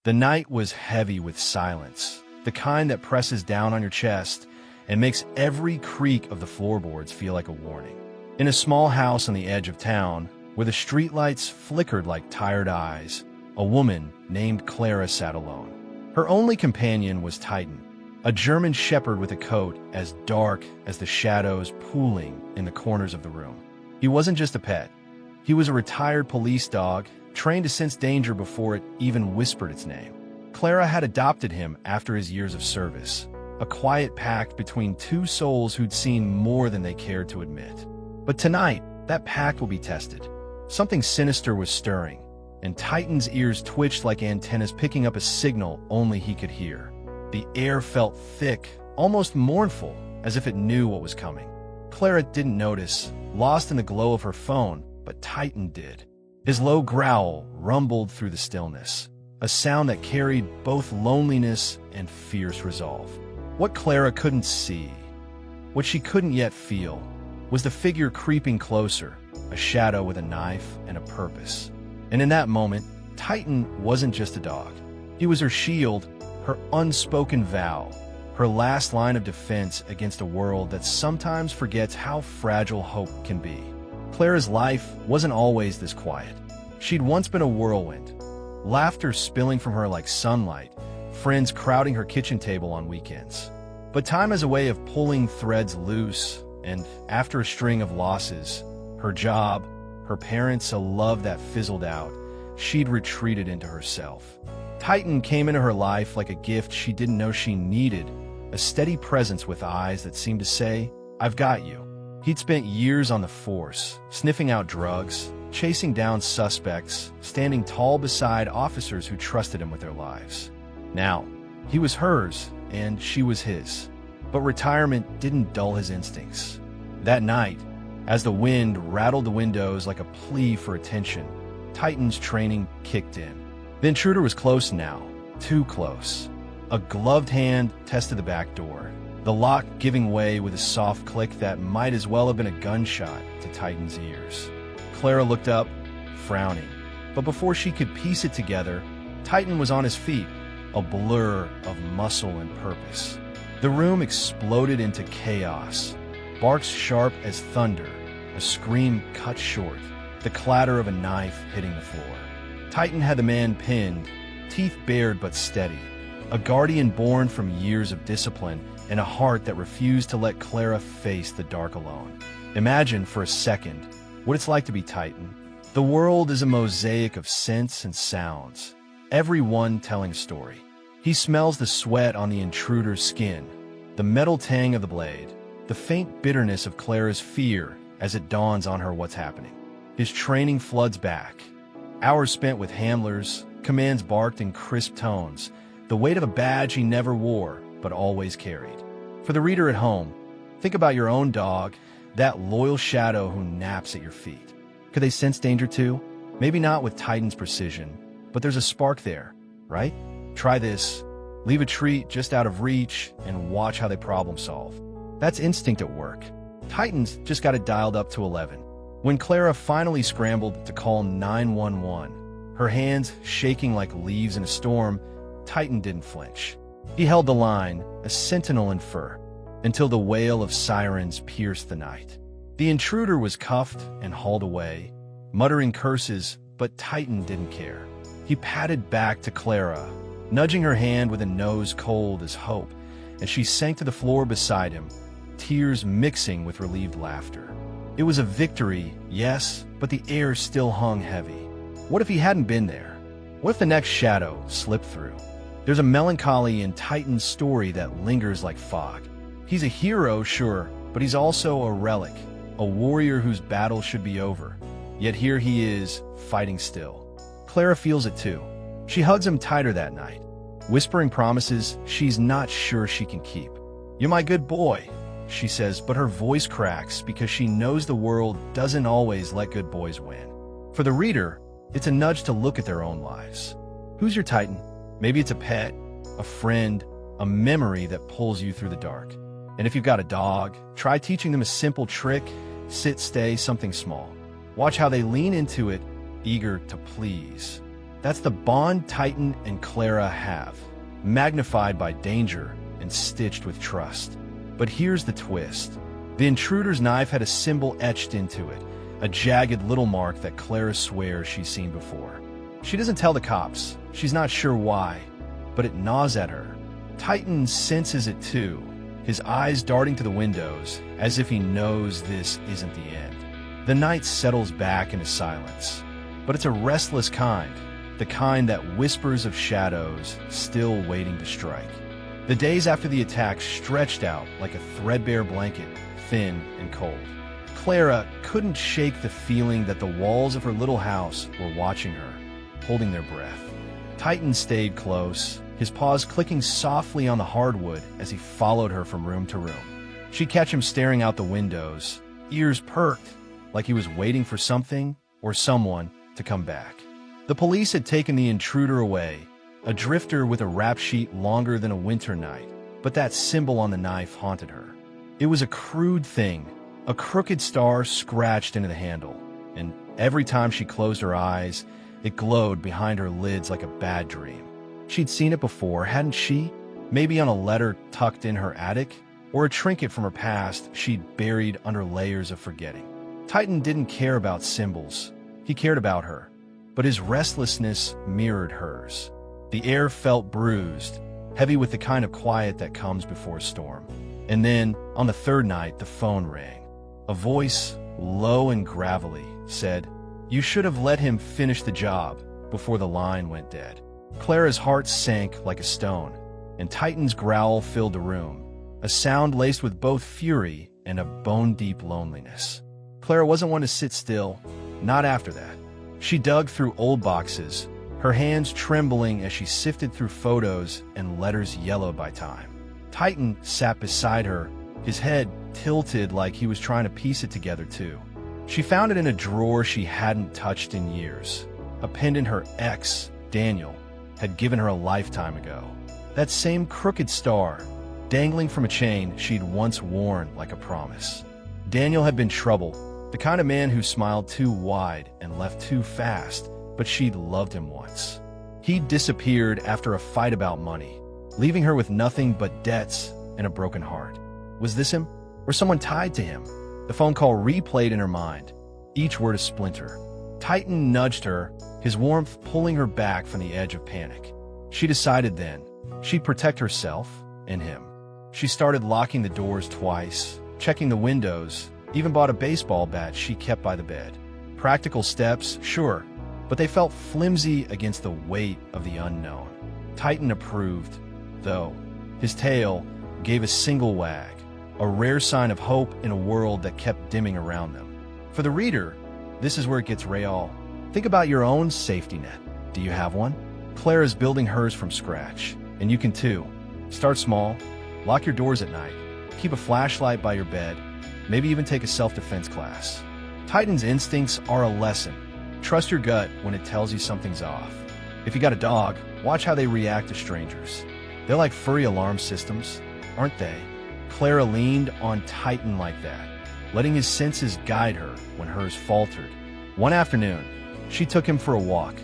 The night was heavy with silence, the kind that presses down on your chest and makes every creak of the floorboards feel like a warning. In a small house on the edge of town, where the streetlights flickered like tired eyes, a woman named Clara sat alone. Her only companion was Titan, a German shepherd with a coat as dark as the shadows pooling in the corners of the room. He wasn't just a pet. He was a retired police dog, trained to sense danger before it even whispered its name. Clara had adopted him after his years of service, a quiet pact between two souls who'd seen more than they cared to admit. But tonight, that pact will be tested. Something sinister was stirring, and Titan's ears twitched like antennas picking up a signal only he could hear. The air felt thick, almost mournful, as if it knew what was coming. Clara didn't notice, lost in the glow of her phone, but Titan did. His low growl rumbled through the stillness, a sound that carried both loneliness and fierce resolve. What Clara couldn't see, what she couldn't yet feel, was the figure creeping closer, a shadow with a knife and a purpose. And in that moment, Titan wasn't just a dog. He was her shield, her unspoken vow, her last line of defense against a world that sometimes forgets how fragile hope can be. Clara's life wasn't always this quiet. She'd once been a whirlwind, laughter spilling from her like sunlight, friends crowding her kitchen table on weekends. But time has a way of pulling threads loose, and after a string of losses, her job, her parents, a love that fizzled out, she'd retreated into herself. Titan came into her life like a gift she didn't know she needed, a steady presence with eyes that seemed to say, "I've got you." He'd spent years on the force, sniffing out drugs, chasing down suspects, standing tall beside officers who trusted him with their lives. Now, he was hers, and she was his. But retirement didn't dull his instincts. That night, as the wind rattled the windows like a plea for attention, Titan's training kicked in. The intruder was close now, too close. A gloved hand tested the back door, the lock giving way with a soft click that might as well have been a gunshot to Titan's ears. Clara looked up, frowning. But before she could piece it together, Titan was on his feet, a blur of muscle and purpose. The room exploded into chaos, barks sharp as thunder, a scream cut short, the clatter of a knife hitting the floor. Titan had the man pinned, teeth bared but steady, a guardian born from years of discipline and a heart that refused to let Clara face the dark alone. Imagine for a second what it's like to be Titan. The world is a mosaic of scents and sounds, every one telling a story. He smells the sweat on the intruder's skin, the metal tang of the blade, the faint bitterness of Clara's fear as it dawns on her what's happening. His training floods back. Hours spent with handlers, commands barked in crisp tones, the weight of a badge he never wore but always carried. For the reader at home, think about your own dog, that loyal shadow who naps at your feet. Could they sense danger too? Maybe not with Titan's precision, but there's a spark there, right? Try this. Leave a treat just out of reach and watch how they problem solve. That's instinct at work. Titan's just got it dialed up to 11. When Clara finally scrambled to call 911, her hands shaking like leaves in a storm, Titan didn't flinch. He held the line, a sentinel in fur, until the wail of sirens pierced the night. The intruder was cuffed and hauled away, muttering curses, but Titan didn't care. He padded back to Clara, nudging her hand with a nose cold as hope, and she sank to the floor beside him, tears mixing with relieved laughter. It was a victory, yes, but the air still hung heavy. What if he hadn't been there? What if the next shadow slipped through? There's a melancholy in Titan's story that lingers like fog. He's a hero, sure, but he's also a relic, a warrior whose battle should be over. Yet here he is, fighting still. Clara feels it too. She hugs him tighter that night, whispering promises she's not sure she can keep. "You're my good boy," she says, but her voice cracks because she knows the world doesn't always let good boys win. For the reader, it's a nudge to look at their own lives. Who's your Titan? Maybe it's a pet, a friend, a memory that pulls you through the dark. And if you've got a dog, try teaching them a simple trick, sit, stay, something small. Watch how they lean into it, eager to please. That's the bond Titan and Clara have, magnified by danger and stitched with trust. But here's the twist. The intruder's knife had a symbol etched into it, a jagged little mark that Clara swears she's seen before. She doesn't tell the cops. She's not sure why, but it gnaws at her. Titan senses it too, his eyes darting to the windows, as if he knows this isn't the end. The night settles back into silence, but it's a restless kind, the kind that whispers of shadows still waiting to strike. The days after the attack stretched out like a threadbare blanket, thin and cold. Clara couldn't shake the feeling that the walls of her little house were watching her, holding their breath. Titan stayed close, his paws clicking softly on the hardwood as he followed her from room to room. She'd catch him staring out the windows, ears perked, like he was waiting for something or someone to come back. The police had taken the intruder away, a drifter with a rap sheet longer than a winter night, but that symbol on the knife haunted her. It was a crude thing, a crooked star scratched into the handle, and every time she closed her eyes, it glowed behind her lids like a bad dream. She'd seen it before, hadn't she? Maybe on a letter tucked in her attic, or a trinket from her past she'd buried under layers of forgetting. Titan didn't care about symbols. He cared about her, but his restlessness mirrored hers. The air felt bruised, heavy with the kind of quiet that comes before a storm. And then, on the third night, the phone rang. A voice, low and gravelly, said, "You should have let him finish the job," before the line went dead. Clara's heart sank like a stone, and Titan's growl filled the room, a sound laced with both fury and a bone-deep loneliness. Clara wasn't one to sit still, not after that. She dug through old boxes, her hands trembling as she sifted through photos and letters yellowed by time. Titan sat beside her, his head tilted like he was trying to piece it together too. She found it in a drawer she hadn't touched in years, a pendant her ex, Daniel, had given her a lifetime ago. That same crooked star, dangling from a chain she'd once worn like a promise. Daniel had been trouble, the kind of man who smiled too wide and left too fast, but she'd loved him once. He'd disappeared after a fight about money, leaving her with nothing but debts and a broken heart. Was this him? Or someone tied to him? The phone call replayed in her mind, each word a splinter. Titan nudged her, his warmth pulling her back from the edge of panic. She decided then, she'd protect herself and him. She started locking the doors twice, checking the windows, even bought a baseball bat she kept by the bed. Practical steps, sure, but they felt flimsy against the weight of the unknown. Titan approved, though. His tail gave a single wag, a rare sign of hope in a world that kept dimming around them. For the reader, this is where it gets real. Think about your own safety net. Do you have one? Clara's building hers from scratch, and you can too. Start small, lock your doors at night, keep a flashlight by your bed, maybe even take a self-defense class. Titan's instincts are a lesson. Trust your gut when it tells you something's off. If you got a dog, watch how they react to strangers. They're like furry alarm systems, aren't they? Clara leaned on Titan like that, letting his senses guide her when hers faltered. One afternoon, she took him for a walk,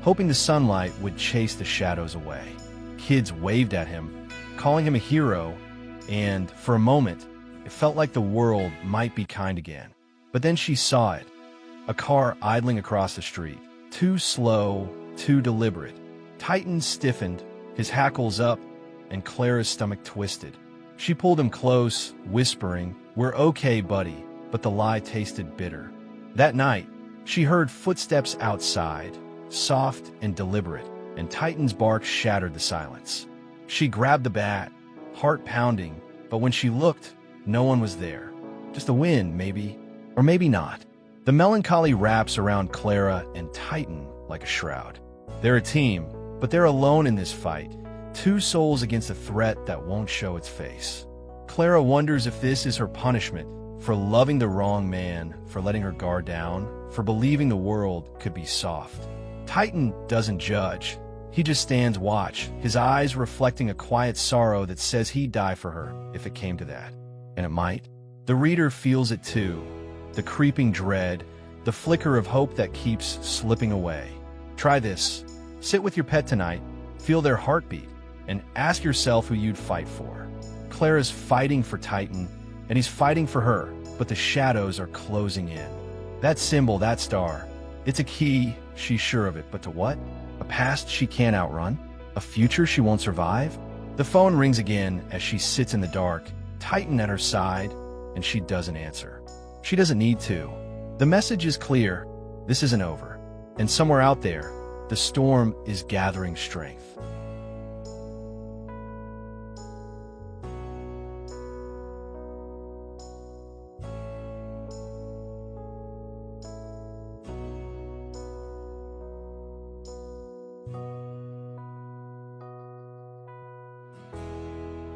hoping the sunlight would chase the shadows away. Kids waved at him, calling him a hero, and for a moment, it felt like the world might be kind again. But then she saw it, a car idling across the street, too slow, too deliberate. Titan stiffened, his hackles up, and Clara's stomach twisted. She pulled him close, whispering, "We're okay, buddy," but the lie tasted bitter. That night, she heard footsteps outside, soft and deliberate, and Titan's bark shattered the silence. She grabbed the bat, heart pounding, but when she looked, no one was there. Just the wind, maybe, or maybe not. The melancholy wraps around Clara and Titan like a shroud. They're a team, but they're alone in this fight, two souls against a threat that won't show its face. Clara wonders if this is her punishment for loving the wrong man, for letting her guard down, for believing the world could be soft. Titan doesn't judge. He just stands watch, his eyes reflecting a quiet sorrow that says he'd die for her if it came to that. And it might. The reader feels it too, the creeping dread, the flicker of hope that keeps slipping away. Try this. Sit with your pet tonight, feel their heartbeat, and ask yourself who you'd fight for. Clara's fighting for Titan, and he's fighting for her, but the shadows are closing in. That symbol, that star, it's a key, she's sure of it, but to what? A past she can't outrun? A future she won't survive? The phone rings again as she sits in the dark, Titan at her side, and she doesn't answer. She doesn't need to. The message is clear, this isn't over. And somewhere out there, the storm is gathering strength.